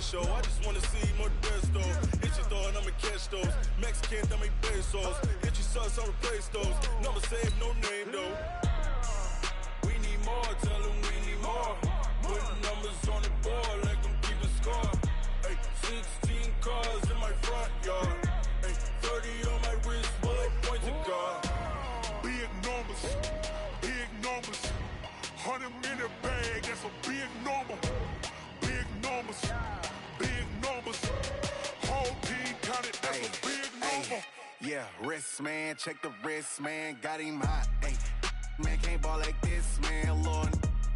show. I just wanna see more Desto. If she throwing, I'ma catch those. Mexican, that make pesos. If she sucks, I'll replace those. Number save, no name though. We need more, tell them we need more. Putting numbers on the board, like them keep a score. Ay, 16 cars in my front yard. Ay, 30 on my wrist, bullet point to God. Big numbers, big numbers. 100 in the bag, that's a big number. Big numbers, big numbers. Whole team counted, that's a big number. Yeah, wrist man, check the wrist man, got him hot. Ay, man can't ball like this, man. Lord,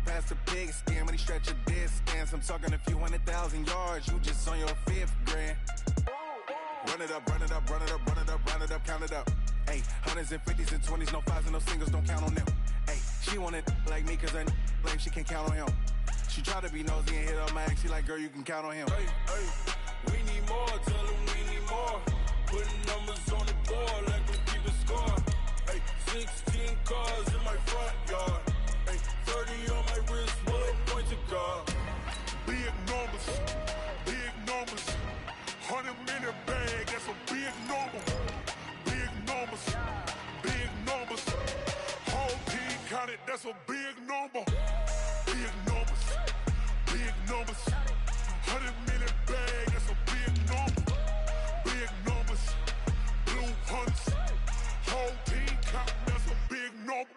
past the big skin when he stretch a distance. I'm talking a few 100,000 yards, you just on your 5th grand. Run it up, run it up, run it up, run it up, run it up, count it up. Ay, hundreds and 50s and 20s, no 5s and no singles, don't count on them. Ay, she want it like me, cause I like she can't count on him. She try to be nosy and hit up my ex, she like, girl, you can count on him. Hey, hey, we need more, tell them we need more. Putting numbers on the board, like we keep a score. Hey, 16 cars in my front yard. Hey, 30 on my wrist, bullet point to God. Big numbers, big numbers. 100 in the bag, that's a big number. Big numbers, big numbers. Whole team counted, that's a big number. Big numbers, big numbers. 100 in the bag, that's a big number. Big numbers, blue hunts. Whole team counting, that's a big number.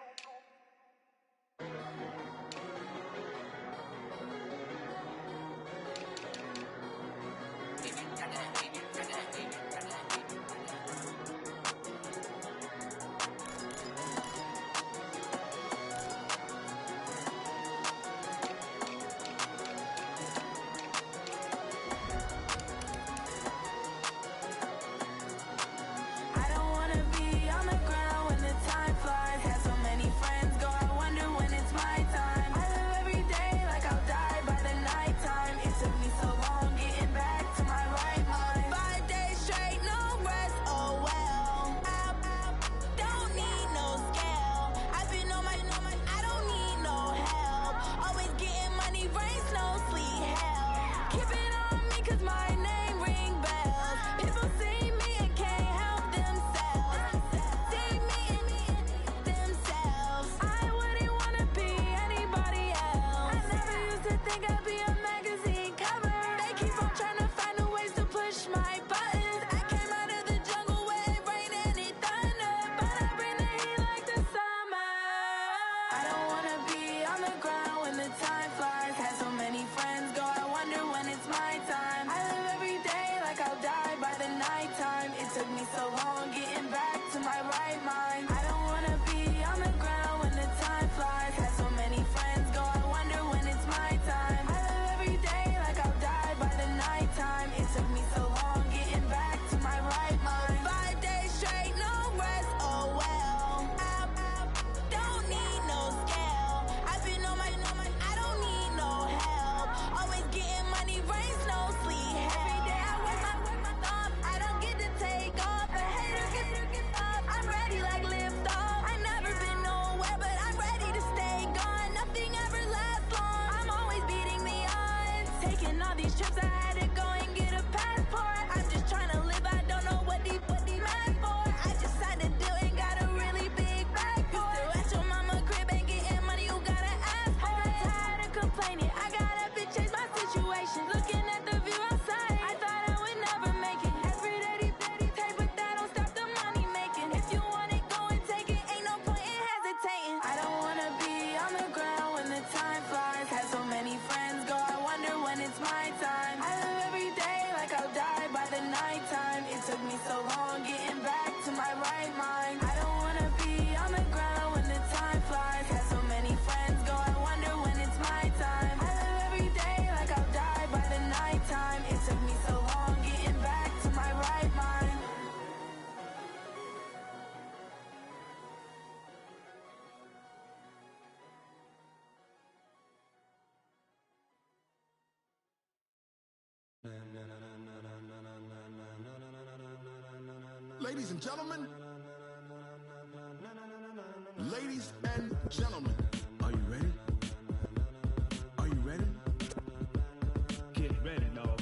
Ladies and gentlemen, ladies and gentlemen, are you ready? Are you ready? Get ready, dog.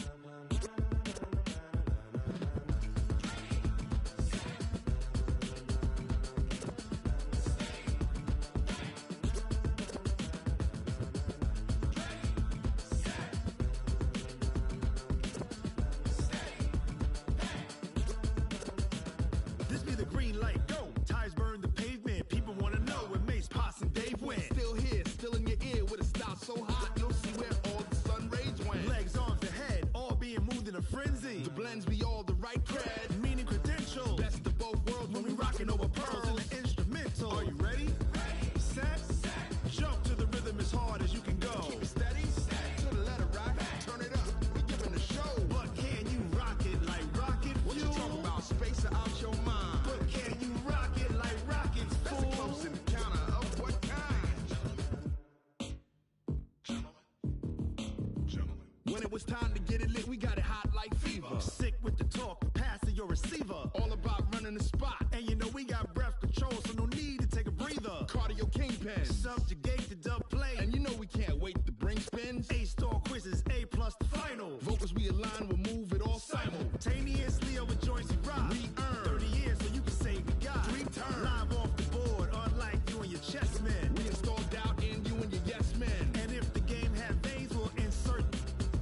When it was time to get it lit, we got it hot like fever. Sick with the talk, passing your receiver. All about running the spot. And you know we got breath control, so no need to take a breather. Cardio kingpin. Subjugate the dub play. And you know we can't wait to bring spins. A-star quizzes, A+ the final. Vocals we align, we'll move it all simultaneously over joints we rock. We earn 30 years so you can say we got 3 turns. Live off the board, unlike you and your chess men. We install doubt in you and your yes men. And if the game had veins, we'll insert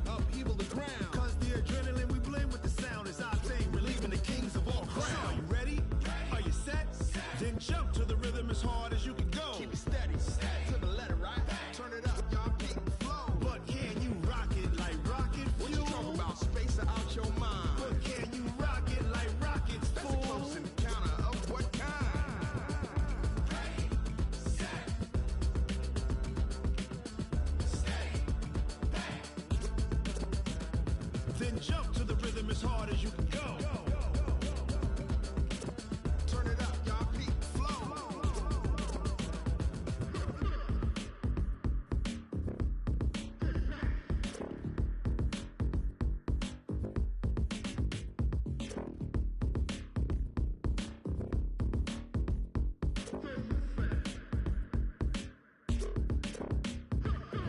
upheaval the ground. Cause the adrenaline we blend with the sound is our thing, relieving the kings of all crowns. Are you ready? Are you set? Then jump to the rhythm as hard as you can go. Keep it steady, to the letter, right? Turn it up, y'all, keep the flow. But can you rock it like rocket fuel? What you talking about? Space out your mind. But can you rock it like rockets, That's fool? a close encounter of what kind? Ready, set, steady, back. Then jump to the rhythm as hard as you can go. Turn it up, y'all, keep the flow.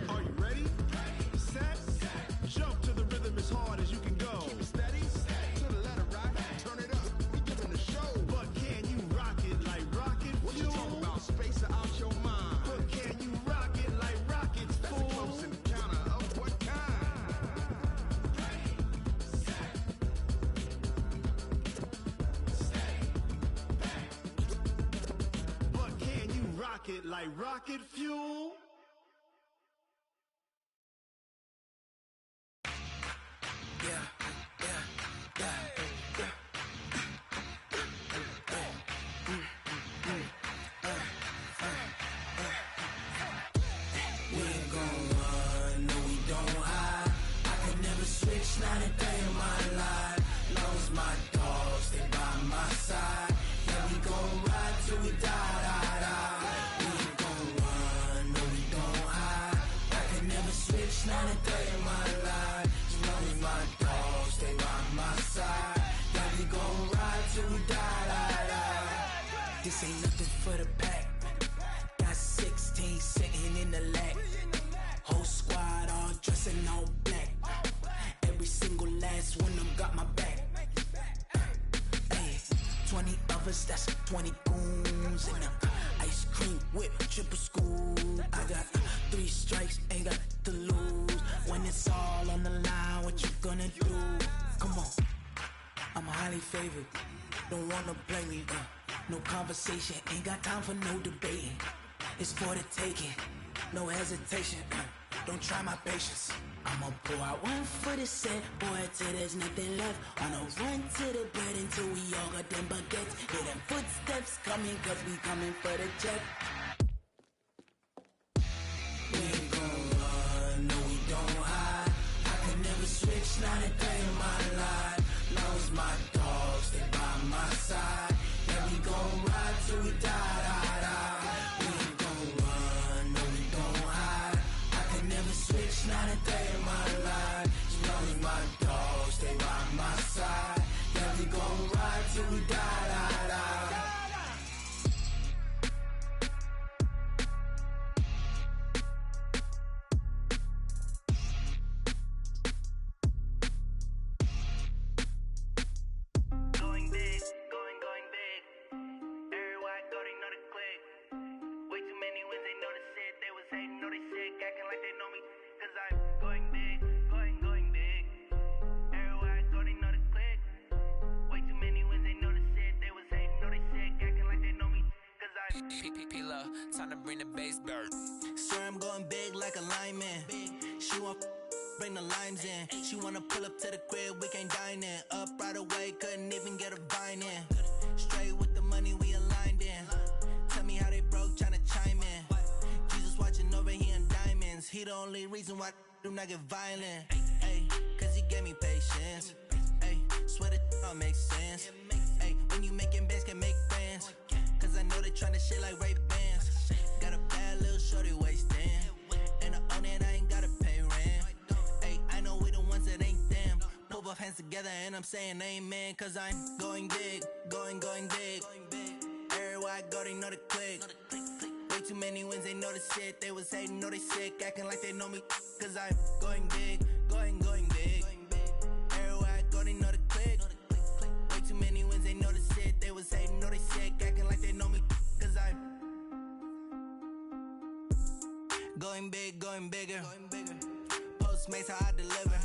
Are you ready? Set, jump to the rhythm as hard as you can go. Keep it steady, to the letter, right? Turn it up, we giving the show. But can you rock it like rocket What you fuel? talking about? Space out your mind. But can you rock it like rockets, That's a fool? close encounter of what kind? Ready, set, steady, back. But can you rock it like rocket fuel? We ain't gon' run, no we don't hide. I could never switch, not a day in my life. Long as my dogs, they by my side. Yeah, we gon' ride till we die. We ain't gon' run, no we don't hide. I could never switch, not a day in my life. As long as my dogs, they by my side. Yeah, we gon' ride till we die. This ain't nothing for the pack. Got 16 sitting in the lag. Whole squad all dressing all black. Every single last one of them got my back. Ay, 20 of us, that's 20 goons. And ice cream whip, triple scoop. I got 3 strikes, ain't got to lose. When it's all on the line, what you gonna do? Come on, I'm highly favored. Don't wanna play me, no conversation, ain't got time for no debating. It's for the taking, no hesitation. Don't try my patience. I'ma pour out one for the set, boy, till there's nothing left. On a run to the bed until we all got them baguettes. Hear them footsteps coming, cause we coming for the jet. We ain't gon' run, no we don't hide. I could never switch, not a day in my life. Long as my dogs, they by my side. Yeah, we gon' ride till we die. We ain't gon' run, no we don't hide. I could never switch, not a day in my life. As long as my dogs, they by my side. Yeah, we gon' ride till we die. Going big, going big. Everywhere I go, they know the click. Way too many wins, they know the shit. They was hating, know they sick, acting like they know me. Cause I'm going big, going big. Everywhere I go, they know the click. Way too many wins, they know the shit. They was hating, know they sick, acting like they know me. Cause I'm P-P-P-Love, time to bring the bass back. Swear I'm going big like a lineman. She want bring the limes in. She wanna pull up to the crib, we can't dine in. Up right away, couldn't even get a vine in. Straight with the money, we aligned in. Tell me how they broke, tryna chime in. Jesus watching over here in diamonds. He the only reason why I do not get violent. Ay, cause he gave me patience. Ay, swear that all makes sense. Ay, when you making bands, can make friends. Cause I know they tryna shit like Ray-Bans. Got a bad little shorty wasting. And I own it, I ain't gotta pay rent. Ay, I know we the both hands together and I'm saying amen, cause I'm going big, going big. Everywhere I go, they know the click. Way too many wins, they know the shit. They was hating, know they sick, acting like they know me, cause I'm going big, going big. Everywhere I go, they know the click. Way too many wins, they know the shit. They was hating, know they sick, acting like they know me, cause I'm going big, going bigger. Postmates, how I deliver.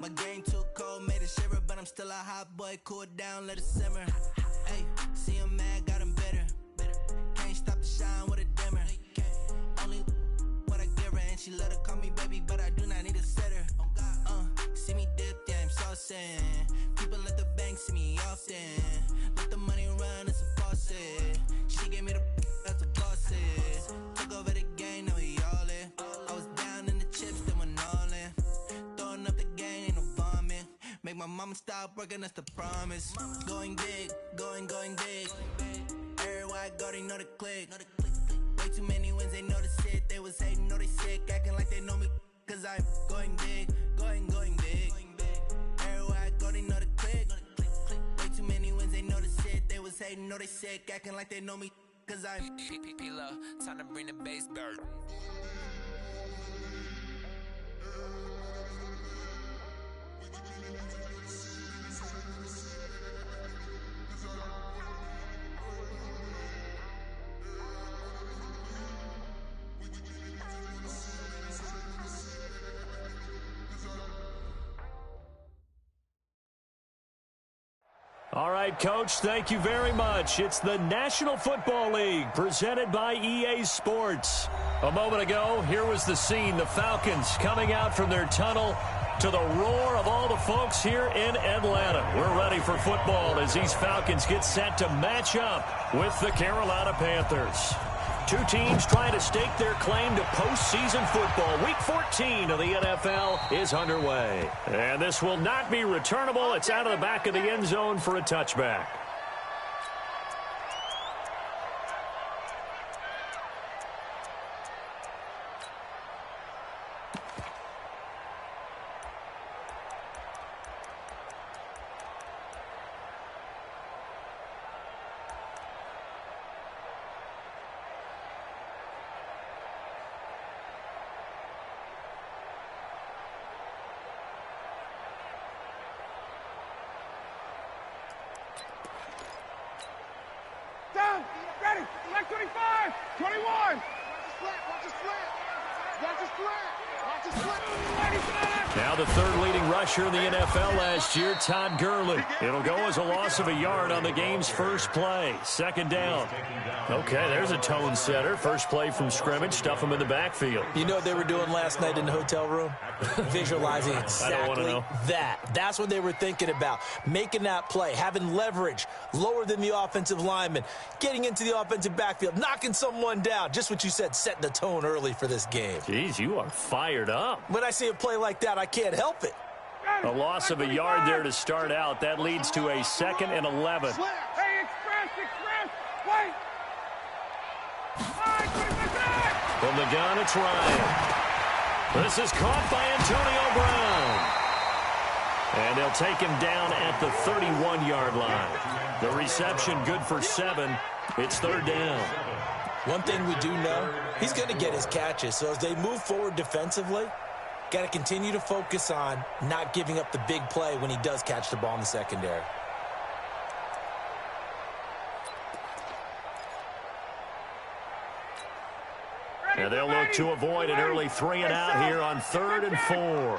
My game too cold, made it shiver, but I'm still a hot boy. Cool it down, let it simmer. Hey, see him mad, got him bitter. Can't stop the shine with a dimmer. Only what I give her, and she let her call me baby, but I do not need a sitter. See me dip, yeah, I'm saucing. People at the bank see me often. Let the money run, it's a faucet. She gave me the that's a boss is. Took over the game, now we all in. I was down in the chips, then went all in. Throwing up the game, ain't no vomit. Make my mama stop working, that's the promise. Going big, going big. Everywhere I go, they know the click. Way too many wins, they know the shit. They was hating, know they sick, acting like they know me, cause I'm going big, going big. Everywhere I go, they know the click. Way too many wins, they know the shit. They was hating, know they sick, acting like they know me, cause I'm P-P-P-Lo, time to bring the bass bird. All right, Coach, thank you very much. It's the National Football League presented by EA Sports. A moment ago, here was the scene. The Falcons coming out from their tunnel to the roar of all the folks here in Atlanta. We're ready for football as these Falcons get set to match up with the Carolina Panthers. Two teams trying to stake their claim to postseason football. Week 14 of the NFL is underway. And this will not be returnable. It's out of the back of the end zone for a touchback. Down, ready, like 25, 21. Watch the slant. Now the third leading rusher in the NFL last year, Todd Gurley. It'll go as a loss of a yard on the game's first play. Second down. Okay, there's a tone setter. First play from scrimmage, stuff him in the backfield. You know what they were doing last night in the hotel room? Visualizing exactly that. That's what they were thinking about. Making that play, having leverage, lower than the offensive lineman, getting into the offensive backfield, knocking someone down. Just what you said, setting the tone early for this game. Jeez, you are fired up. When I see a play like that, I can't help it. A loss of a yard there to start out. That leads to a 2nd and 11. Hey, express, wait. From the gun, it's Ryan. This is caught by Antonio Brown. And they'll take him down at the 31-yard line. The reception good for 7. It's third down. One thing we do know, he's going to get his catches. So as they move forward defensively, got to continue to focus on not giving up the big play when he does catch the ball in the secondary. And they'll look to avoid an early 3 and out here on 3rd and 4.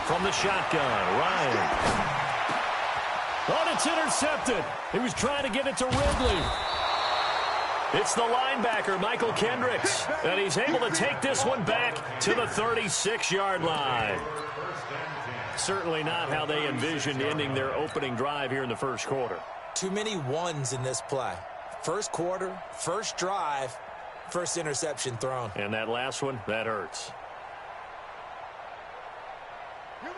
From the shotgun, Ryan. Oh, it's intercepted. He was trying to get it to Ridley. It's the linebacker, Michael Kendricks, and he's able to take this one back to the 36-yard line. Certainly not how they envisioned ending their opening drive here in the first quarter. Too many ones in this play. First quarter, first drive, first interception thrown. And that last one, that hurts.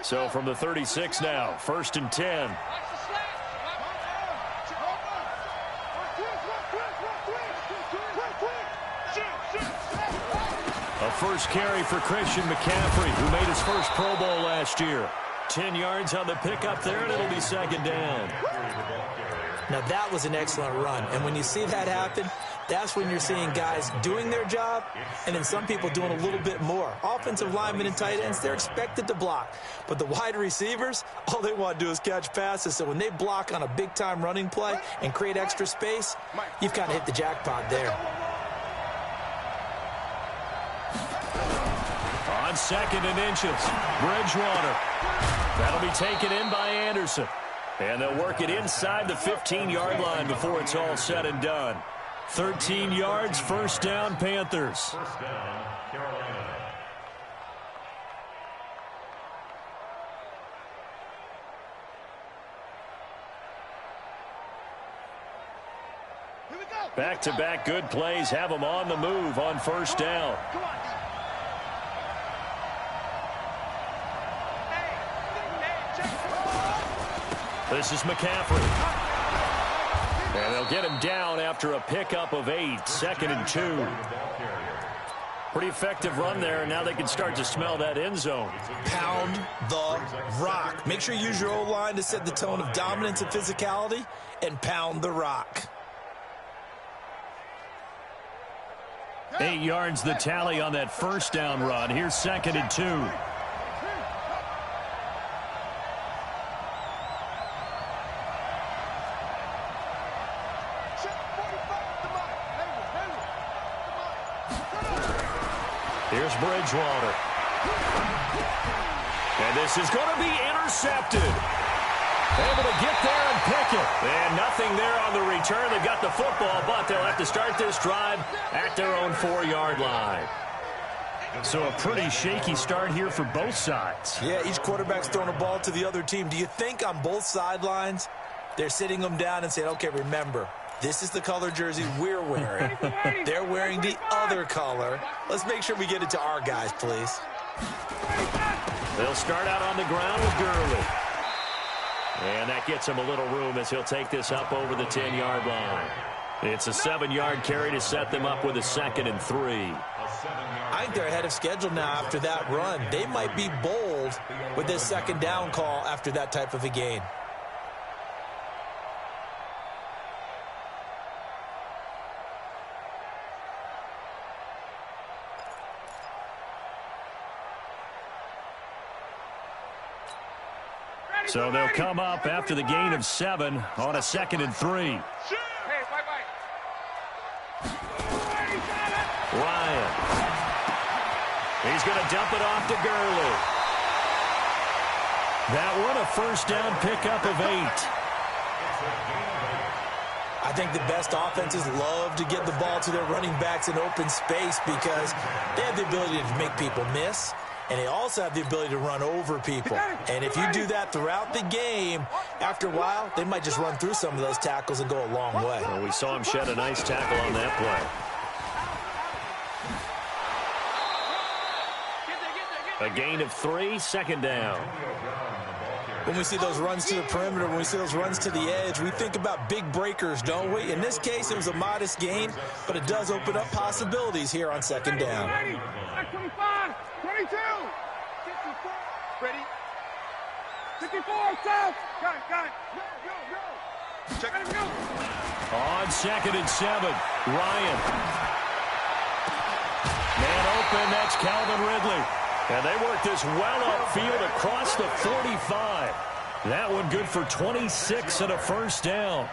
So from the 36 now, 1st and 10. A first carry for Christian McCaffrey, who made his first Pro Bowl last year. 10 yards on the pickup there, and it'll be second down. Now, that was an excellent run. And when you see that happen, that's when you're seeing guys doing their job and then some people doing a little bit more. Offensive linemen and tight ends, they're expected to block. But the wide receivers, all they want to do is catch passes. So when they block on a big-time running play and create extra space, you've kind of hit the jackpot there. On 2nd and inches, Bridgewater. That'll be taken in by Anderson. And they'll work it inside the 15-yard line before it's all said and done. 13 yards, first down, Panthers. First down, Carolina. Back-to-back good plays have them on the move on first down. This is McCaffrey. And they'll get him down after a pickup of 8, 2nd and 2. Pretty effective run there, and now they can start to smell that end zone. Pound the rock. Make sure you use your O-line to set the tone of dominance and physicality, and pound the rock. 8 yards the tally on that first down run. Here's 2nd and 2. Here's Bridgewater. And this is going to be intercepted. Able to get there and pick it. And nothing there on the return. They've got the football, but they'll have to start this drive at their own 4-yard line. So a pretty shaky start here for both sides. Yeah, each quarterback's throwing a ball to the other team. Do you think on both sidelines they're sitting them down and saying, okay, remember, this is the color jersey we're wearing. They're wearing the other color. Let's make sure we get it to our guys, please. They'll start out on the ground with Gurley. And that gets him a little room as he'll take this up over the 10-yard line. It's a 7-yard carry to set them up with a 2nd and 3. I think they're ahead of schedule now after that run. They might be bold with this second down call after that type of a gain. So they'll come up after the gain of 7 on a 2nd and 3. Ryan. He's going to dump it off to Gurley. That one a first down pickup of 8. I think the best offenses love to get the ball to their running backs in open space because they have the ability to make people miss. And they also have the ability to run over people. And if you do that throughout the game, after a while, they might just run through some of those tackles and go a long way. Well, we saw him shed a nice tackle on that play. A gain of 3, 2nd down. When we see those runs to the perimeter, when we see those runs to the edge, we think about big breakers, don't we? In this case, it was a modest gain, but it does open up possibilities here on 2nd down. 25, 22, 54, ready, 54, south, got it, go. Check it, go. On 2nd and 7, Ryan. Man open, that's Calvin Ridley. And they work this well upfield across the 45. That one good for 26 and a first down.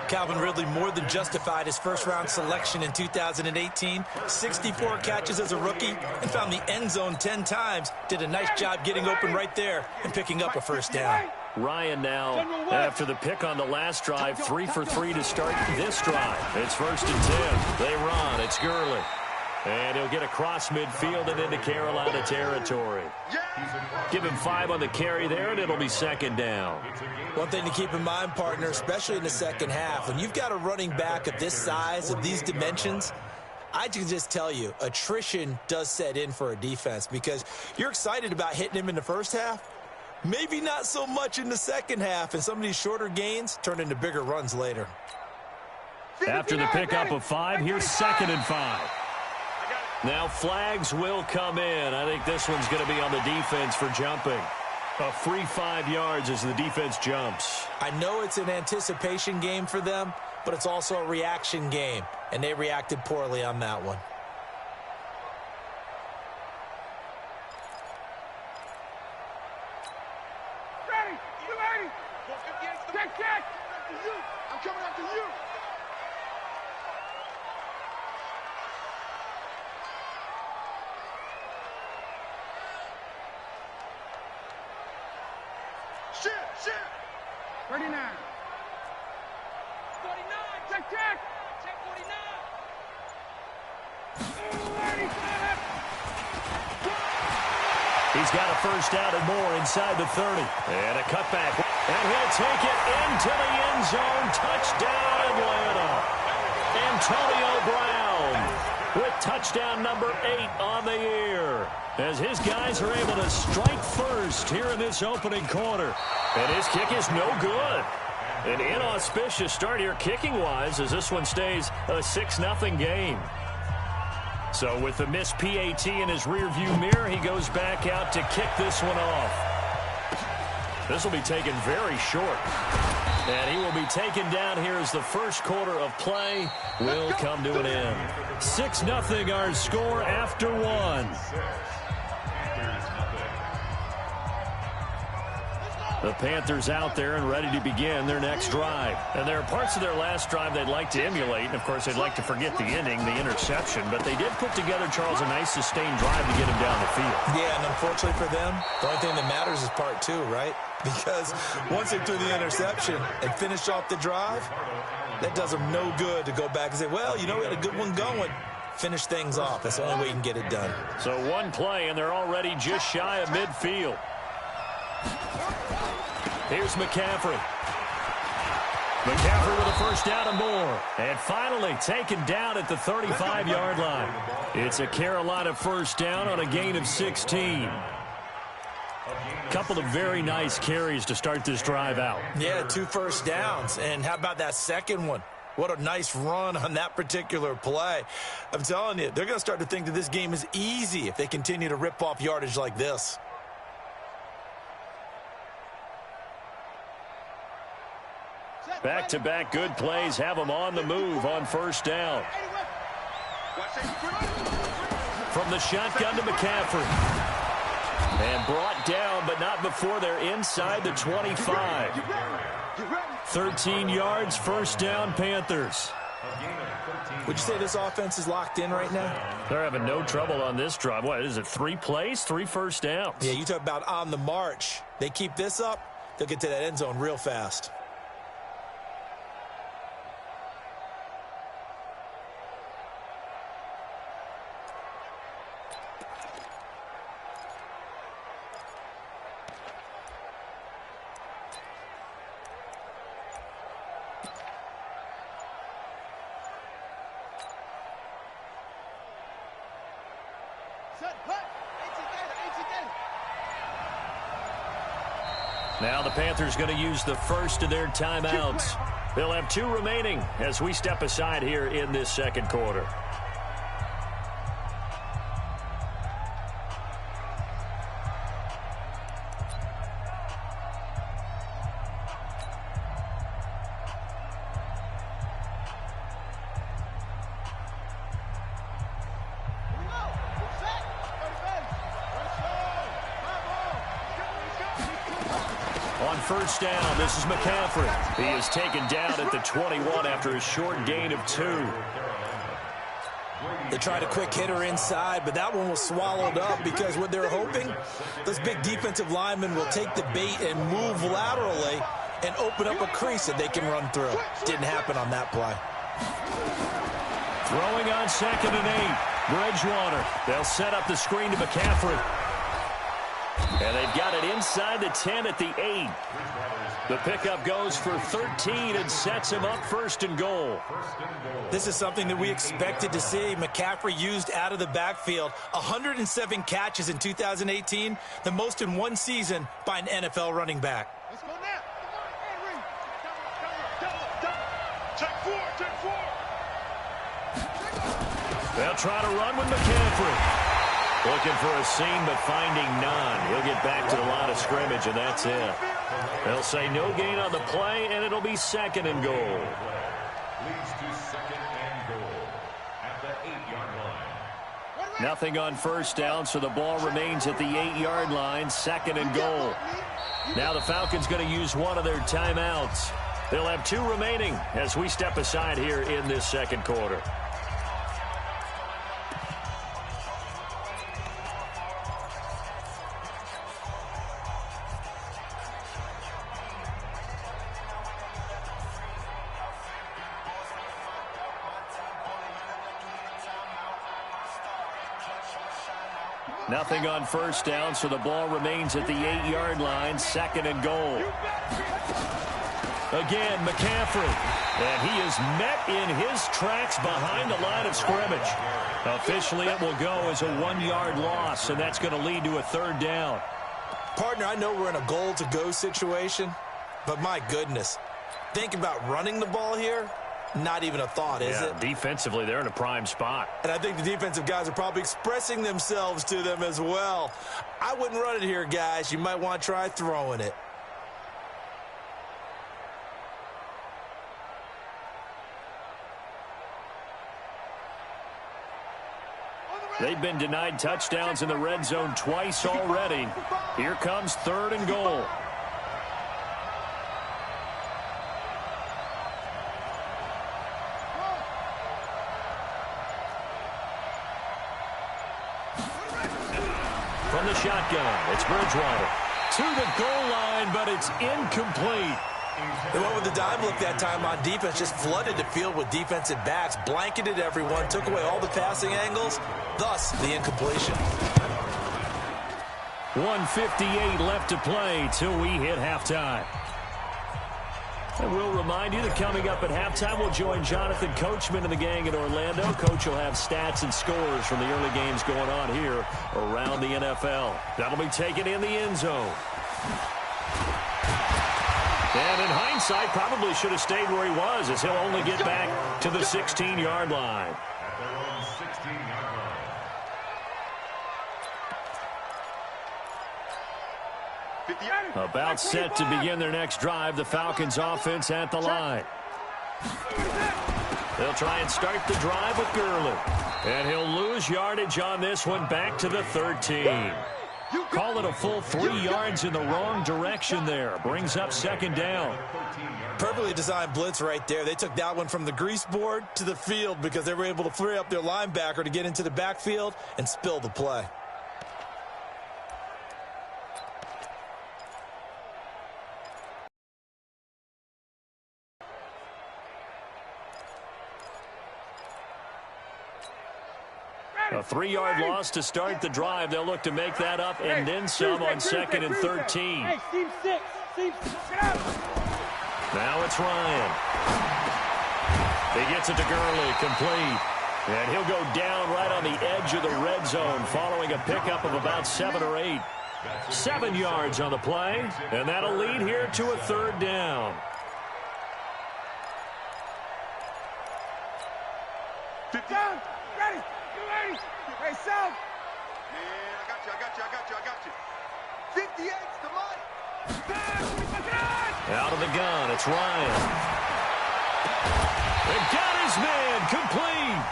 Calvin Ridley more than justified his first-round selection in 2018. 64 catches as a rookie and found the end zone 10 times. Did a nice job getting open right there and picking up a first down. Ryan now, after the pick on the last drive, 3 for 3 to start this drive. It's 1st and 10. They run. It's Gurley. And he'll get across midfield and into Carolina territory. Give him 5 on the carry there, and it'll be 2nd down. One thing to keep in mind, partner, especially in the second half, when you've got a running back of this size, of these dimensions, I can just tell you, attrition does set in for a defense because you're excited about hitting him in the first half. Maybe not so much in the second half, and some of these shorter gains turn into bigger runs later. After the pickup of 5, here's 2nd and 5. Now flags will come in. I think this one's going to be on the defense for jumping. A free 5 yards as the defense jumps. I know it's an anticipation game for them, but it's also a reaction game, and they reacted poorly on that one. Ready? You ready? Check. I'm coming after you. Shit. 39. 49. Check. 49. He's got a first down and more inside the 30. And a cutback. And he'll take it into the end zone. Touchdown, Atlanta. Antonio Brown with touchdown number 8 on the year, as his guys are able to strike first here in this opening quarter. And his kick is no good. An inauspicious start here kicking-wise, as this one stays a 6-0 game. So with the missed PAT in his rearview mirror, he goes back out to kick this one off. This will be taken very short. And he will be taken down here as the first quarter of play will come to an end. 6-0 our score after one. The Panthers out there and ready to begin their next drive. And there are parts of their last drive they'd like to emulate. And, of course, they'd like to forget the ending, the interception. But they did put together, Charles, a nice sustained drive to get him down the field. Yeah, and unfortunately for them, the only thing that matters is part 2, right? Because once they threw the interception and finished off the drive, that does them no good to go back and say, well, you know, we had a good one going. Finish things off. That's the only way you can get it done. So one play, and they're already just shy of midfield. Here's McCaffrey. McCaffrey with a first down and more. And finally taken down at the 35-yard line. It's a Carolina first down on a gain of 16. Couple of very nice carries to start this drive out. Yeah, 2 first downs. And how about that second one? What a nice run on that particular play. I'm telling you, they're going to start to think that this game is easy if they continue to rip off yardage like this. Back-to-back good plays have them on the move on first down. From the shotgun to McCaffrey. And brought down, but not before they're inside the 25. 13 yards, first down, Panthers. Would you say this offense is locked in right now? They're having no trouble on this drive. What is it, 3 plays, 3 first downs? Yeah, you talk about on the march. They keep this up, they'll get to that end zone real fast. Now the Panthers going to use the first of their timeouts. They'll have 2 remaining as we step aside here in this second quarter. First down, this is McCaffrey. He is taken down at the 21 after a short gain of 2. They tried a quick hitter inside, but that one was swallowed up because what they're hoping, this big defensive lineman will take the bait and move laterally and open up a crease that they can run through. Didn't happen on that play. Throwing on 2nd and 8. Bridgewater. They'll set up the screen to McCaffrey. And they've got it inside the 10 at the 8. The pickup goes for 13 and sets him up first and goal. This is something that we expected to see. McCaffrey used out of the backfield. 107 catches in 2018, the most in one season by an NFL running back. Let's go now. Take 4. They'll try to run with McCaffrey. Looking for a seam, but finding none. He'll get back to the line of scrimmage, and that's it. They'll say no gain on the play, and it'll be 2nd and goal. Leads to 2nd and goal at the 8-yard line. Nothing on first down, so the ball remains at the 8-yard line, 2nd and goal. Now the Falcons going to use one of their timeouts. They'll have 2 remaining as we step aside here in this second quarter. Nothing on first down, so the ball remains at the 8-yard line, 2nd and goal. Again, McCaffrey. And he is met in his tracks behind the line of scrimmage. Officially, it will go as a 1-yard loss, and that's going to lead to a 3rd down. Partner, I know we're in a goal-to-go situation, but my goodness. Think about running the ball here. Not even a thought, is it? Defensively, they're in a prime spot. And I think the defensive guys are probably expressing themselves to them as well. I wouldn't run it here, guys. You might want to try throwing it. They've been denied touchdowns in the red zone twice already. Here comes 3rd and goal. From the shotgun, it's Bridgewater. To the goal line, but it's incomplete. They went with the dime look that time on defense, just flooded the field with defensive backs, blanketed everyone, took away all the passing angles, thus the incompletion. 1:58 left to play till we hit halftime. And we'll remind you that coming up at halftime, we'll join Jonathan Coachman and the gang in Orlando. Coach will have stats and scores from the early games going on here around the NFL. That'll be taken in the end zone. And in hindsight, probably should have stayed where he was, as he'll only get back to the 16-yard line. At their own 16-yard line. About set to begin their next drive, the Falcons offense at the line. They'll try and start the drive with Gurley. And he'll lose yardage on this one, back to the 13. Call it a full 3 yards in the wrong direction there. Brings up 2nd down. Perfectly designed blitz right there. They took that one from the grease board to the field because they were able to free up their linebacker to get into the backfield and spill the play. A 3-yard loss to start the drive. They'll look to make that up and then some on 2nd and 13. Hey, team 6. Now it's Ryan. He gets it to Gurley, complete. And he'll go down right on the edge of the red zone following a pickup of about 7 or 8. 7 yards on the play, and that'll lead here to a 3rd down. Down, ready. Hey, South. Man, I got you. 58's the money. Out of the gun, it's Ryan. They got his man, complete.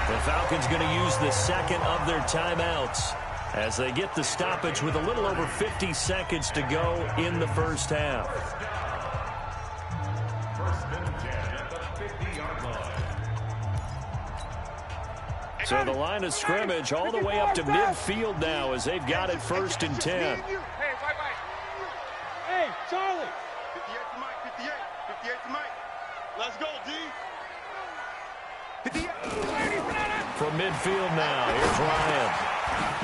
The Falcons going to use the 2nd of their timeouts as they get the stoppage with a little over 50 seconds to go in the first half. 1st and 10 at the 50-yard line. So the line of scrimmage all the way up to midfield now as they've got it 1st and 10. Hey, Charlie. 58 to Mike, 58 to Mike. Let's go, D. 58. From midfield now, here's Ryan.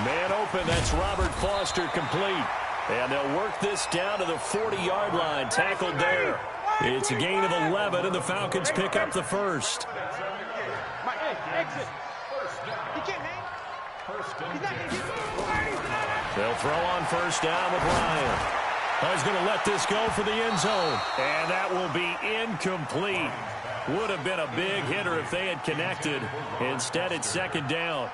Man open, that's Robert Foster, complete. And they'll work this down to the 40-yard line, tackled there. It's a gain of 11, and the Falcons pick up the 1st. Hey, exit. They'll throw on 1st down with Ryan. He's going to let this go for the end zone. And that will be incomplete. Would have been a big hitter if they had connected. Instead, it's second down.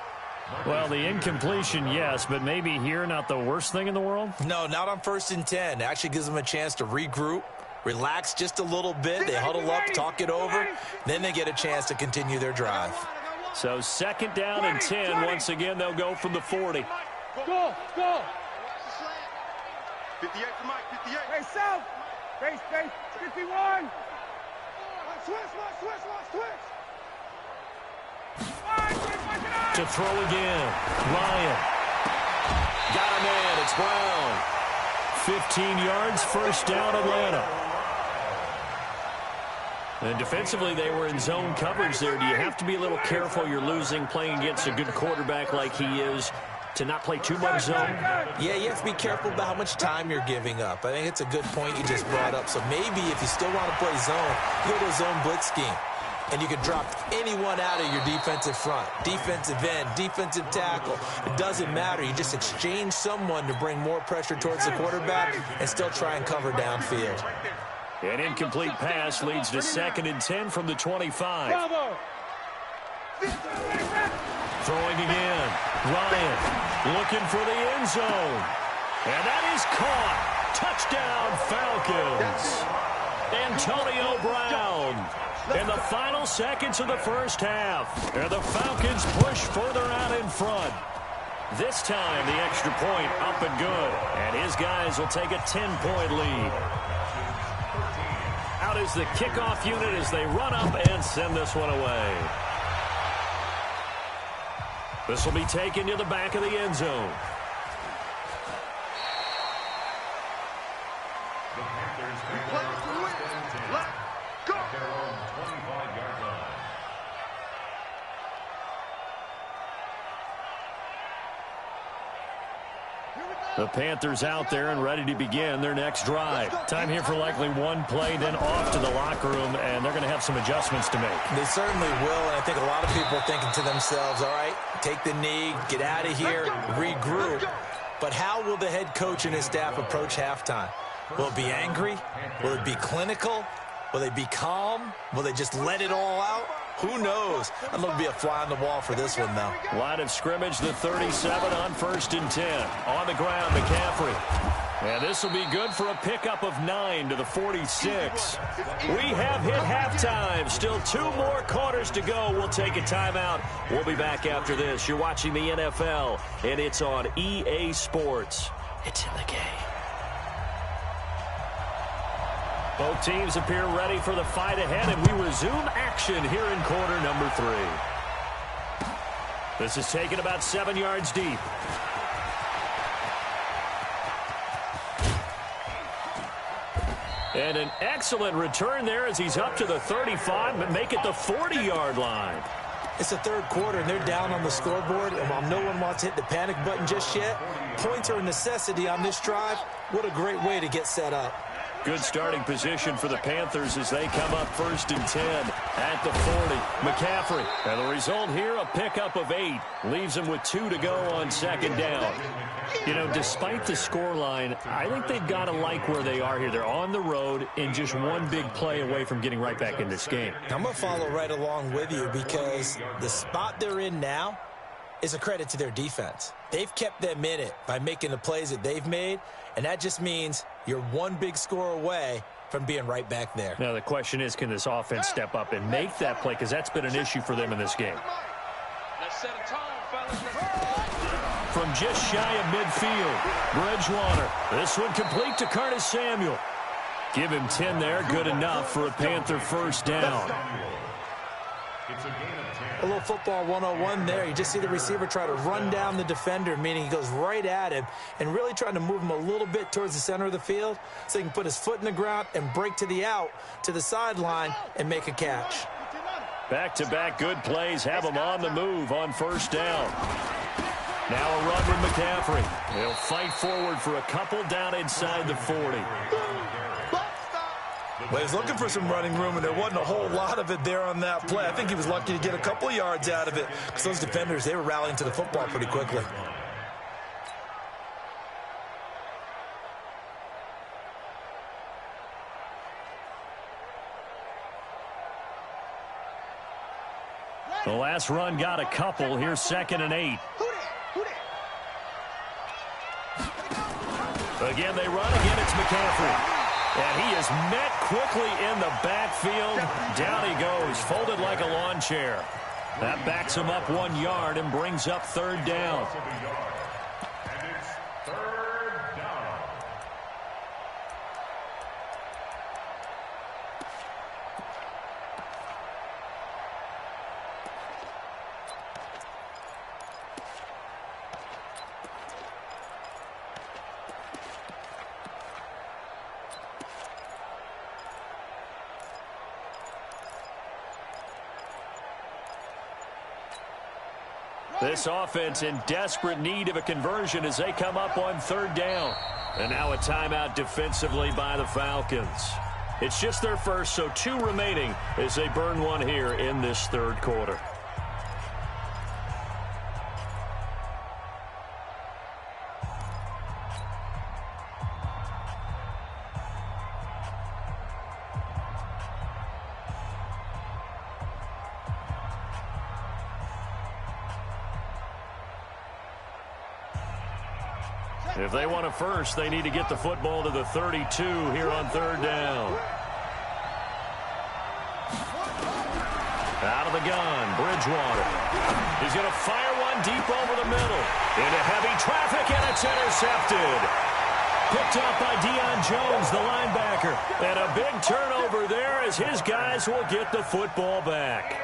Well, the incompletion, yes, but maybe here not the worst thing in the world? No, not on 1st and 10. It actually gives them a chance to regroup, relax just a little bit. They huddle up, talk it over. Then they get a chance to continue their drive. So second down and 10. Once again, they'll go from the 40. Go! 58 for Mike, 58. Hey, South! Base, 51! Switch! To throw again. Ryan. Got a man. It's Brown. 15 yards, first down, Atlanta. And defensively, they were in zone coverage there. Do you have to be a little careful? You're losing playing against a good quarterback like he is to not play too much zone? Yeah, you have to be careful about how much time you're giving up. I think it's a good point you just brought up. So maybe if you still want to play zone, you go to a zone blitz scheme. And you can drop anyone out of your defensive front, defensive end, defensive tackle. It doesn't matter. You just exchange someone to bring more pressure towards the quarterback and still try and cover downfield. An incomplete pass leads to second and 10 from the 25. Throwing again. Ryan looking for the end zone. And that is caught. Touchdown, Falcons. Antonio Brown. In the final seconds of the first half, and the Falcons push further out in front. This time, the extra point up and good, and his guys will take a 10-point lead. Out is the kickoff unit as they run up and send this one away. This will be taken to the back of the end zone. The Panthers out there and ready to begin their next drive. Time here for likely one play, then off to the locker room, and they're going to have some adjustments to make. They certainly will, and I think a lot of people are thinking to themselves, all right, take the knee, get out of here, regroup. But how will the head coach and his staff approach halftime? Will it be angry? Will it be clinical? Will they be calm? Will they just let it all out? Who knows? I'd love to be a fly on the wall for this one, though. Line of scrimmage, the 37 on 1st and 10. On the ground, McCaffrey. And this will be good for a pickup of 9 to the 46. We have hit halftime. Still 2 more quarters to go. We'll take a timeout. We'll be back after this. You're watching the NFL, and it's on EA Sports. It's in the game. Both teams appear ready for the fight ahead, and we resume action here in quarter number 3. This is taken about 7 yards deep. And an excellent return there as he's up to the 35, but make it the 40-yard line. It's the third quarter, and they're down on the scoreboard, and while no one wants to hit the panic button just yet, points are a necessity on this drive. What a great way to get set up. Good starting position for the Panthers as they come up 1st and 10 at the 40. McCaffrey. And the result here, a pickup of 8. Leaves them with 2 to go on second down. You know, despite the scoreline, I think they've got to like where they are here. They're on the road and just one big play away from getting right back in this game. I'm going to follow right along with you because the spot they're in now is a credit to their defense. They've kept them in it by making the plays that they've made, and that just means you're one big score away from being right back there. Now, the question is, can this offense step up and make that play? Because that's been an issue for them in this game. Let's set a tone, fellas. From just shy of midfield, Bridgewater. This one complete to Curtis Samuel. Give him 10 there. Good enough for a Panther first down. A little football 101 there. You just see the receiver try to run down the defender, meaning he goes right at him and really trying to move him a little bit towards the center of the field so he can put his foot in the ground and break to the out, to the sideline, and make a catch. Back-to-back good plays have him on the move on first down. Now a run from McCaffrey. He'll fight forward for a couple down inside the 40. Well, he was looking for some running room, and there wasn't a whole lot of it there on that play. I think he was lucky to get a couple of yards out of it because those defenders, they were rallying to the football pretty quickly. Last run got a couple. Here's 2nd and 8. Again, they run. Again, it's McCaffrey. And he is met quickly in the backfield. Down he goes, folded like a lawn chair. That backs him up 1 yard and brings up 3rd down. And it's 3rd down. This offense in desperate need of a conversion as they come up on 3rd down. And now a timeout defensively by the Falcons. It's just their first, so 2 remaining as they burn 1 here in this 3rd quarter. If they want a first, they need to get the football to the 32 here on 3rd down. Out of the gun, Bridgewater. He's going to fire one deep over the middle. Into heavy traffic, and it's intercepted. Picked up by Deion Jones, the linebacker. And a big turnover there as his guys will get the football back.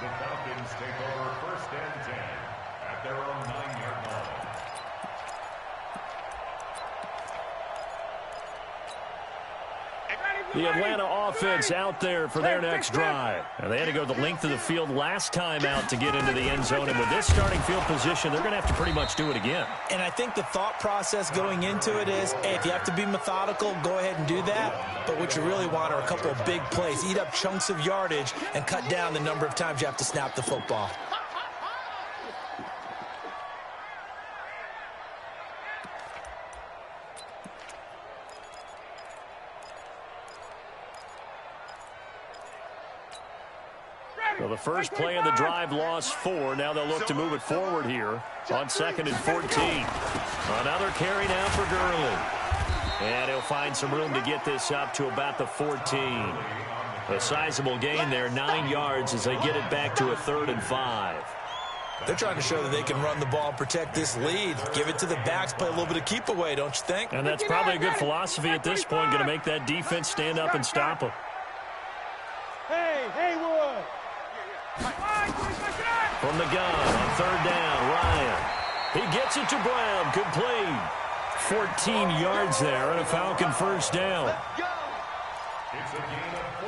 The Falcons take over 1st and 10 at their own 9-yard line. The Atlanta offense out there for their next drive. And they had to go the length of the field last time out to get into the end zone. And with this starting field position, they're going to have to pretty much do it again. And I think the thought process going into it is, hey, if you have to be methodical, go ahead and do that. But what you really want are a couple of big plays. Eat up chunks of yardage and cut down the number of times you have to snap the football. So the first play of the drive lost 4. Now they'll look to move it forward here on 2nd and 14. Another carry now for Gurley. And he'll find some room to get this up to about the 14. A sizable gain there, 9 yards as they get it back to a 3rd and 5. They're trying to show that they can run the ball and protect this lead. Give it to the backs, play a little bit of keep away, don't you think? And that's probably a good philosophy at this point, going to make that defense stand up and stop them. Hey, Wood. From the gun on 3rd down, Ryan. He gets it to Brown, complete. 14 yards there and a Falcon 1st down.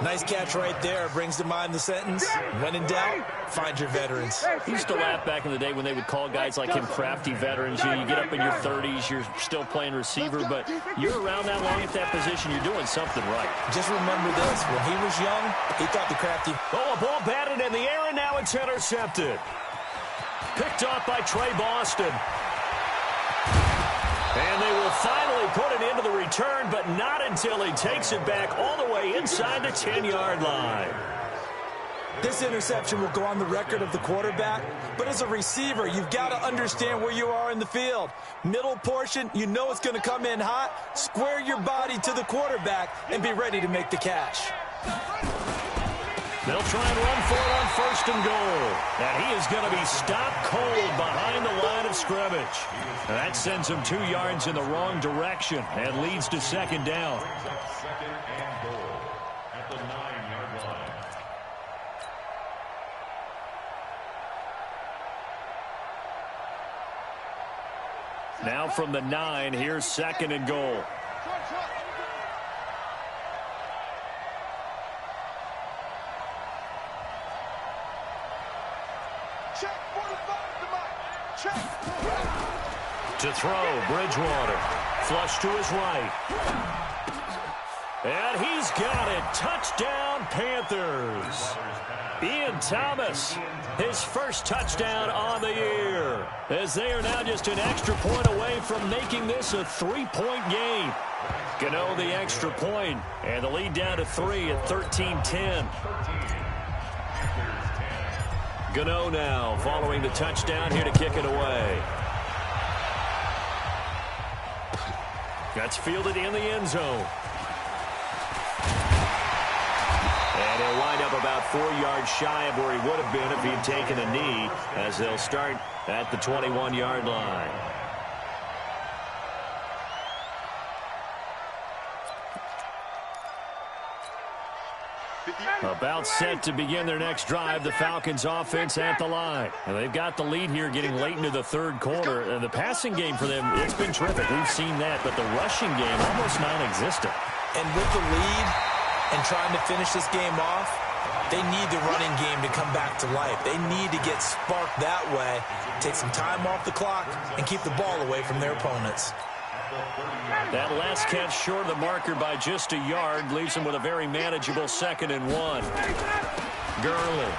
Nice catch right there. Brings to mind the sentence, when in doubt, find your veterans. He used to laugh back in the day when they would call guys like him crafty veterans. You get up in your 30s, you're still playing receiver, but you're around that long at that position, you're doing something right. Just remember this, when he was young, he thought the crafty... Oh, a ball batted in the air, and now it's intercepted. Picked off by Trey Boston. And they will finally put an end to the return, but not until he takes it back all the way inside the 10-yard line. This interception will go on the record of the quarterback, but as a receiver, you've got to understand where you are in the field. Middle portion, you know it's going to come in hot. Square your body to the quarterback and be ready to make the catch. They'll try and run for it on 1st and goal. And he is going to be stopped cold behind the line of scrimmage. And that sends him 2 yards in the wrong direction and leads to 2nd down. 2nd and goal at the 9-yard line. Now from the 9, here's 2nd and goal. To throw, Bridgewater. Flush to his right. And he's got it. Touchdown, Panthers. Ian Thomas, his first touchdown on the year, as they are now just an extra point away from making this a 3-point game. Gano the extra point, and the lead down to 3 at 13-10. Gano now following the touchdown here to kick it away. That's fielded in the end zone. And he'll wind up about 4 yards shy of where he would have been if he'd taken a knee, as they'll start at the 21-yard line. About set to begin their next drive, the Falcons offense at the line. And they've got the lead here getting late into the third quarter. And the passing game for them, it's been terrific. We've seen that, but the rushing game almost non-existent. And with the lead and trying to finish this game off, they need the running game to come back to life. They need to get sparked that way, take some time off the clock, and keep the ball away from their opponents. That last catch short of the marker by just a yard leaves him with a very manageable 2nd and 1. Gurley.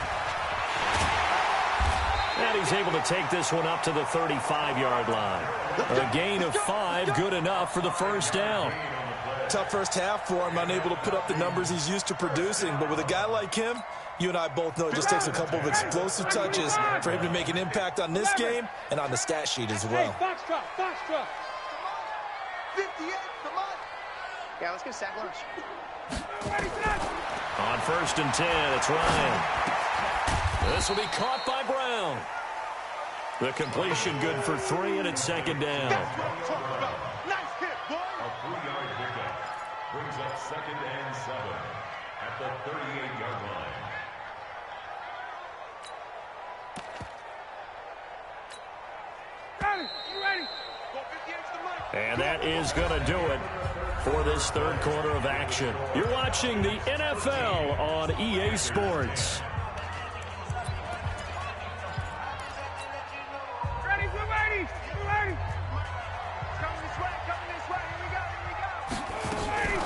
And he's able to take this one up to the 35-yard line. A gain of 5, good enough for the first down. Tough first half for him, unable to put up the numbers he's used to producing. But with a guy like him, you and I both know it just takes a couple of explosive touches for him to make an impact on this game and on the stat sheet as well. Hey, Foxtrot. 58, come on. Yeah, let's get a sack lunch. On 1st and 10, it's Ryan. This will be caught by Brown. The completion good for 3, and it's 2nd down. Nice hit, boy. A 3-yard pickup brings up 2nd and 7 at the 38-yard line. You ready? And that is going to do it for this third quarter of action. You're watching the NFL on EA Sports. Ready, we're ready. We're ready. Coming this way, Here we go.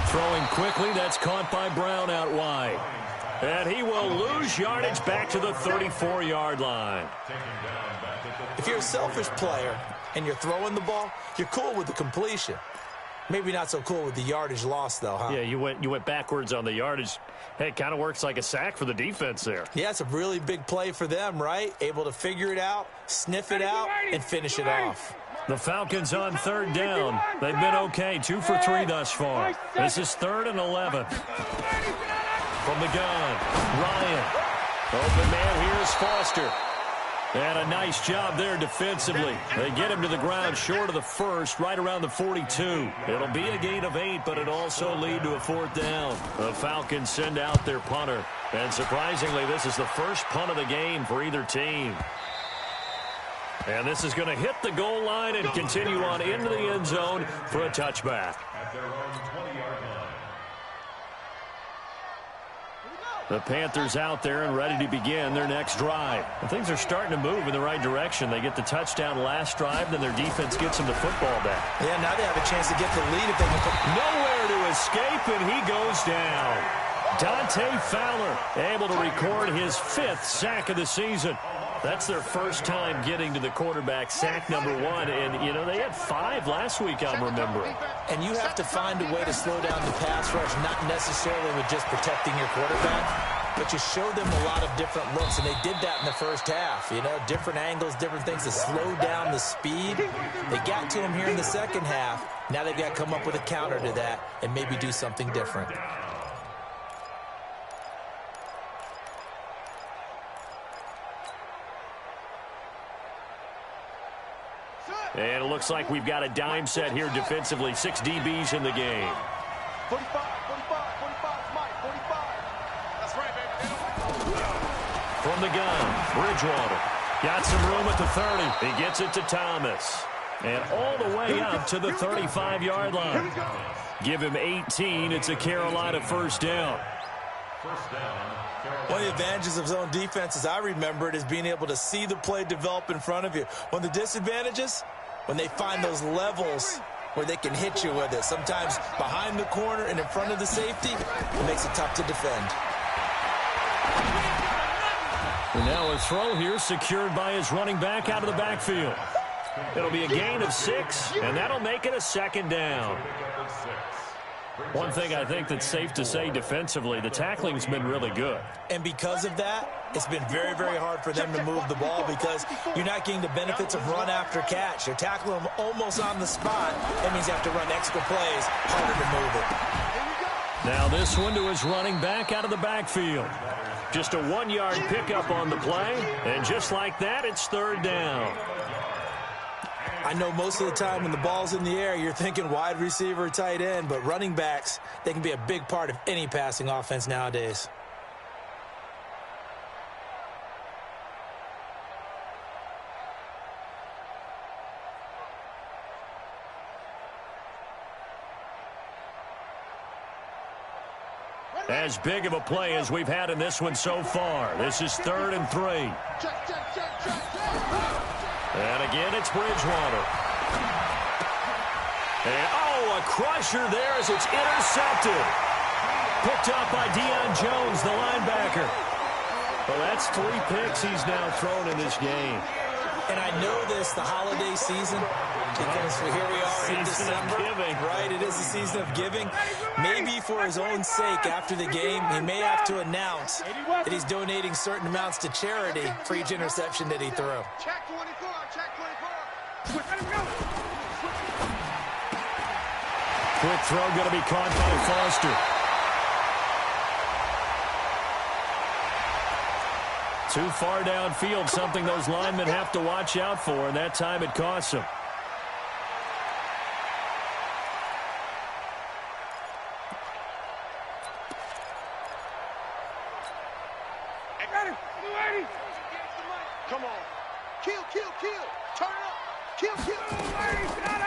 Throwing quickly, that's caught by Brown out wide. And he will lose yardage back to the 34-yard line. If you're a selfish player and you're throwing the ball, you're cool with the completion. Maybe not so cool with the yardage loss, though, huh? Yeah, you went backwards on the yardage. Hey, it kind of works like a sack for the defense there. Yeah, it's a really big play for them, right? Able to figure it out, sniff it out, and finish it off. The Falcons on 3rd down. They've been okay, 2 for 3 thus far. This is 3rd and 11. From the gun, Ryan. Open man here is Foster. And a nice job there defensively. They get him to the ground short of the 1st, right around the 42. It'll be a gain of 8, but it'll also lead to a 4th down. The Falcons send out their punter. And surprisingly, this is the first punt of the game for either team. And this is going to hit the goal line and continue on into the end zone for a touchback. At their own 20-yard line. The Panthers out there and ready to begin their next drive. And things are starting to move in the right direction. They get the touchdown last drive, then their defense gets them the football back. Yeah, now they have a chance to get the lead if they can come. Nowhere to escape, and he goes down. Dante Fowler able to record his 5th sack of the season. That's their first time getting to the quarterback, sack number 1. And, you know, they had 5 last week, I'm remembering. And you have to find a way to slow down the pass rush, not necessarily with just protecting your quarterback, but you show them a lot of different looks, and they did that in the first half. You know, different angles, different things to slow down the speed. They got to him here in the second half. Now they've got to come up with a counter to that and maybe do something different. And it looks like we've got a dime set here defensively. 6 DBs in the game. 45, Mike, 45. That's right, baby. From the gun, Bridgewater. Got some room at the 30. He gets it to Thomas. And all the way up to the 35-yard line. Give him 18. It's a Carolina first down. One of the advantages of zone defense, as I remember it, is being able to see the play develop in front of you. One of the disadvantages, when they find those levels where they can hit you with it. Sometimes behind the corner and in front of the safety, it makes it tough to defend. And now a throw here secured by his running back out of the backfield. It'll be a gain of 6, and that'll make it a second down. One thing I think that's safe to say defensively, the tackling's been really good. And because of that, it's been very, very hard for them to move the ball because you're not getting the benefits of run after catch. You're tackling them almost on the spot. That means you have to run extra plays, harder to move it. Now this one to his running back out of the backfield. Just a 1-yard pickup on the play, and just like that, it's third down. I know most of the time when the ball's in the air, you're thinking wide receiver or tight end, but running backs, they can be a big part of any passing offense nowadays. As big of a play as we've had in this one so far. This is 3rd and 3. And again, it's Bridgewater. And, a crusher there as it's intercepted. Picked up by Deion Jones, the linebacker. Well, that's 3 picks he's now thrown in this game. And I know this, the holiday season, because here we are in December, right? It is the season of giving. Maybe for his own sake, after the game, he may have to announce that he's donating certain amounts to charity for each interception that he threw. Check 24, check 24. Quick throw going to be caught by Foster. Too far downfield, something those linemen have to watch out for, and that time it costs them. Come on. Kill. Turn it up. Kill.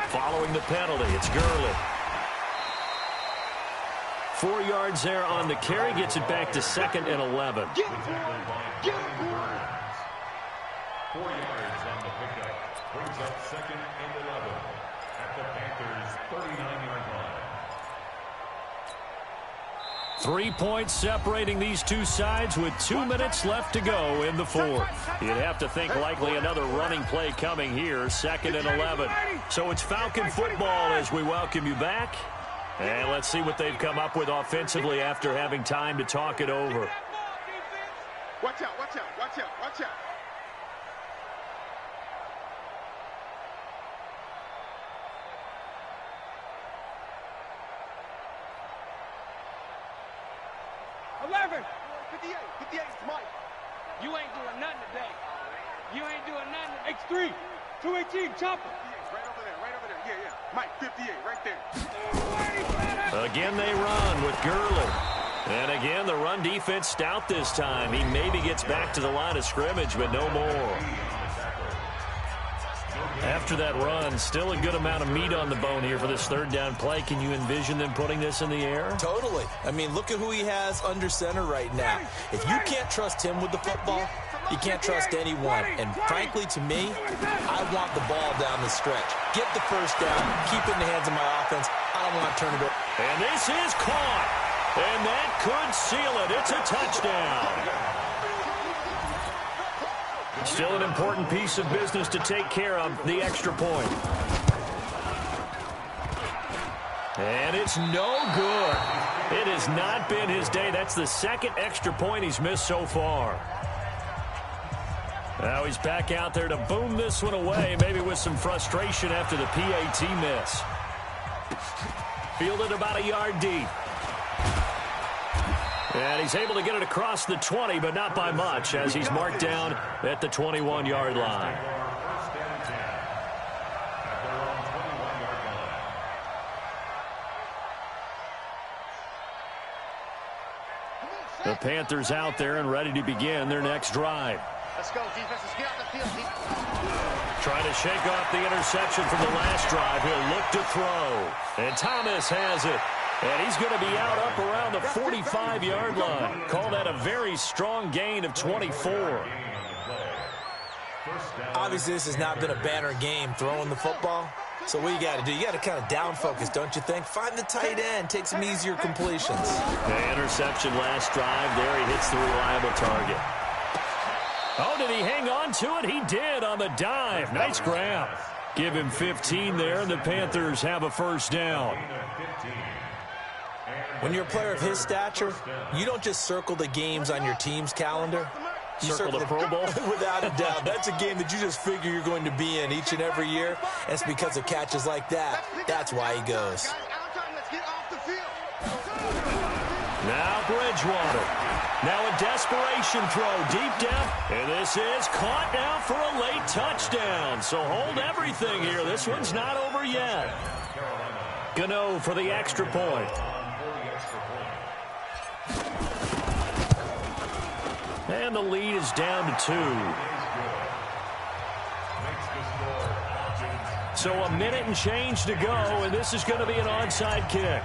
Following the penalty, it's Gurley. 4 yards there on the carry, gets it back to 2nd and 11. 4 yards on the pickup. Brings up 2nd and 11 at the Panthers' 39-yard line. 3 points separating these two sides with 2 minutes left to go in the 4th. You'd have to think likely another running play coming here, 2nd and 11. So it's Falcon football as we welcome you back. And let's see what they've come up with offensively after having time to talk it over. Watch out. 11. 58, Mike. You ain't doing nothing today. You ain't doing nothing. X3, 218, chopper. Right over there. Yeah. Mike, 58, right there. Again, they run with Gurley. And again, the run defense stout this time. He maybe gets back to the line of scrimmage, but no more. After that run, still a good amount of meat on the bone here for this 3rd down play. Can you envision them putting this in the air? Totally. I mean, look at who he has under center right now. If you can't trust him with the football, you can't trust anyone. And frankly, to me, I want the ball down the stretch. Get the first down, keep it in the hands of my offense. I don't want to turn it over. And this is caught. And that could seal it. It's a touchdown. Still an important piece of business to take care of, the extra point. And it's no good. It has not been his day. That's the 2nd extra point he's missed so far. Now he's back out there to boom this one away, maybe with some frustration after the PAT miss. Fielded about a yard deep. And he's able to get it across the 20, but not by much, as he's marked down at the 21-yard line. The Panthers out there and ready to begin their next drive. Let's go, defense. Let's get out the field. Trying to shake off the interception from the last drive. He'll look to throw. And Thomas has it. And he's going to be out up around the 45-yard line. Call that a very strong gain of 24. Obviously, this has not been a banner game throwing the football. So what you got to do? You got to kind of down focus, don't you think? Find the tight end. Take some easier completions. The interception last drive there. He hits the reliable target. Oh, did he hang on to it? He did on the dive. Nice grab. Give him 15 there, and the Panthers have a first down. When you're a player of his stature, you don't just circle the games on your team's calendar. You circle the Pro Bowl? Without a doubt. That's a game that you just figure you're going to be in each and every year. And it's because of catches like that. That's why he goes. Now Bridgewater. Now a desperation throw deep down. And this is caught now for a late touchdown. So hold everything here. This one's not over yet. Gano for the extra point. And the lead is down to 2. So a minute and change to go, and this is going to be an onside kick.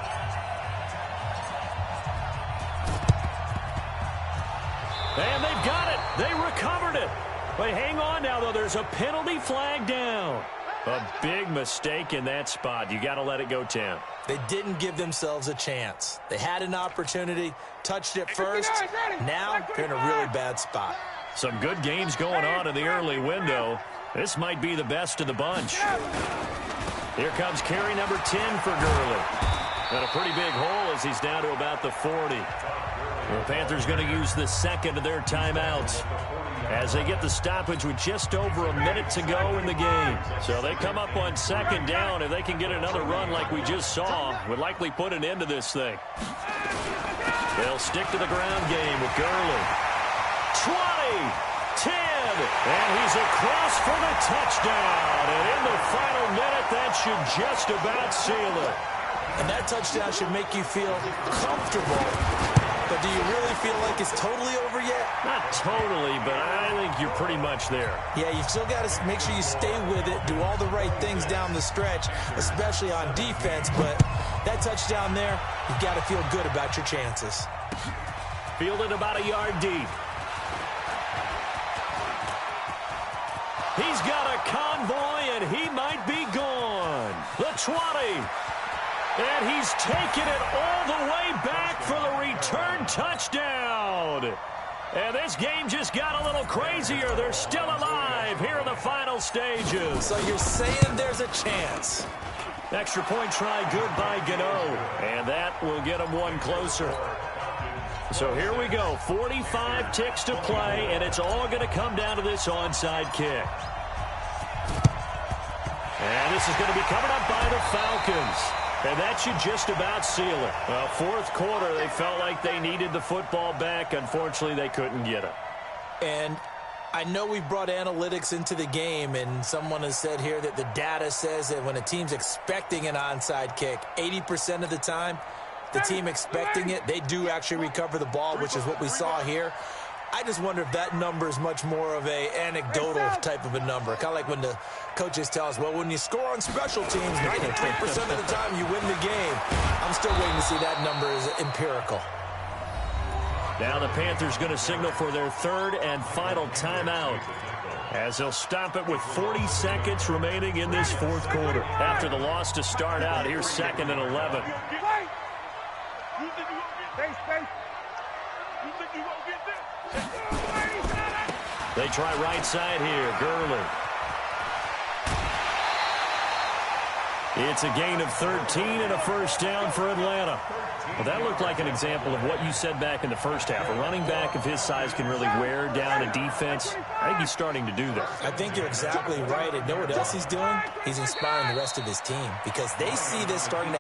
And they've got it. They recovered it. But hang on now, though. There's a penalty flag down. A big mistake in that spot. You got to let it go, Tim. They didn't give themselves a chance. They had an opportunity, touched it first. Now they're in a really bad spot. Some good games going on in the early window. This might be the best of the bunch. Here comes carry number 10 for Gurley. And a pretty big hole as he's down to about the 40. The Panthers going to use the second of their timeouts as they get the stoppage with just over a minute to go in the game. So they come up on second down. If they can get another run like we just saw, would likely put an end to this thing. They'll stick to the ground game with Gurley. 20, 10, and he's across for the touchdown. And in the final minute, that should just about seal it. And that touchdown should make you feel comfortable. But do you really feel like it's totally over yet? Not totally, but I think you're pretty much there. Yeah, you've still got to make sure you stay with it, do all the right things down the stretch, especially on defense. But that touchdown there, you've got to feel good about your chances. Fielded about a yard deep. He's got a convoy, and he might be gone. The 20. And he's taken it all the way back for the return touchdown. And this game just got a little crazier. They're still alive here in the final stages. So you're saying there's a chance. Extra point try good by Gano. And that will get him one closer. So here we go. 45 ticks to play, and it's all going to come down to this onside kick. And this is going to be coming up by the Falcons. And that should just about seal it. Well, fourth quarter, they felt like they needed the football back. Unfortunately, they couldn't get it. And I know we've brought analytics into the game, and someone has said here that the data says that when a team's expecting an onside kick, 80% of the time, the team expecting it, they do actually recover the ball, which is what we saw here. I just wonder if that number is much more of a anecdotal type of a number. Kind of like when the coaches tell us, well, when you score on special teams, 93% of the time you win the game. I'm still waiting to see that number as empirical. Now the Panthers going to signal for their third and final timeout as they'll stop it with 40 seconds remaining in this fourth quarter. After the loss to start out, here's 2nd and 11. They try right side here. Gurley. It's a gain of 13 and a first down for Atlanta. Well, that looked like an example of what you said back in the first half. A running back of his size can really wear down a defense. I think he's starting to do that. I think you're exactly right. And know what else he's doing? He's inspiring the rest of his team because they see this starting to